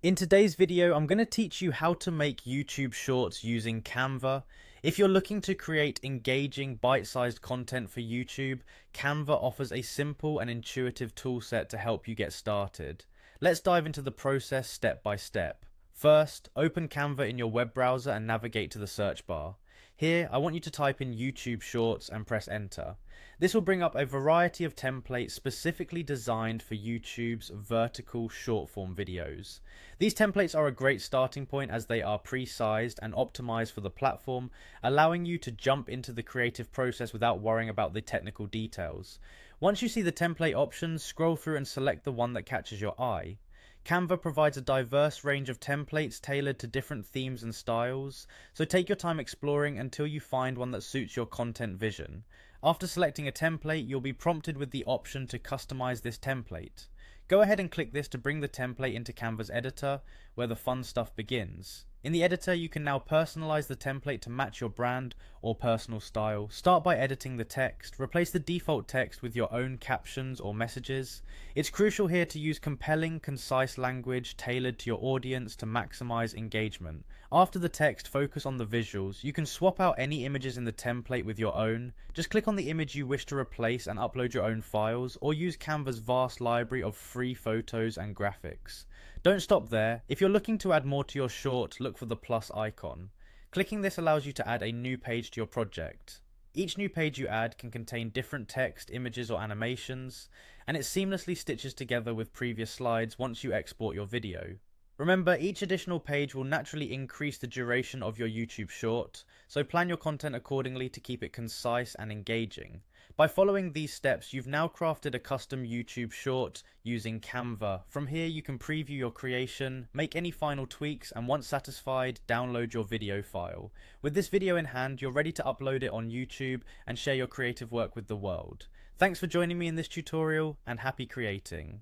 In today's video, I'm going to teach you how to make YouTube Shorts using Canva. If you're looking to create engaging, bite-sized content for YouTube, Canva offers a simple and intuitive toolset to help you get started. Let's dive into the process step by step. First, open Canva in your web browser and navigate to the search bar. Here, I want you to type in YouTube Shorts and press enter. This will bring up a variety of templates specifically designed for YouTube's vertical short form videos. These templates are a great starting point as they are pre-sized and optimized for the platform, allowing you to jump into the creative process without worrying about the technical details. Once you see the template options, scroll through and select the one that catches your eye. Canva provides a diverse range of templates tailored to different themes and styles, so take your time exploring until you find one that suits your content vision. After selecting a template, you'll be prompted with the option to customize this template. Go ahead and click this to bring the template into Canva's editor, where the fun stuff begins. In the editor, you can now personalize the template to match your brand or personal style. Start by editing the text. Replace the default text with your own captions or messages. It's crucial here to use compelling, concise language tailored to your audience to maximize engagement. After the text, focus on the visuals. You can swap out any images in the template with your own. Just click on the image you wish to replace and upload your own files, or use Canva's vast library of free photos and graphics. Don't stop there. If you're looking to add more to your short, look for the plus icon. Clicking this allows you to add a new page to your project. Each new page you add can contain different text, images, or animations, and it seamlessly stitches together with previous slides once you export your video. Remember, each additional page will naturally increase the duration of your YouTube short, so plan your content accordingly to keep it concise and engaging. By following these steps, you've now crafted a custom YouTube short using Canva. From here, you can preview your creation, make any final tweaks, and once satisfied, download your video file. With this video in hand, you're ready to upload it on YouTube and share your creative work with the world. Thanks for joining me in this tutorial, and happy creating.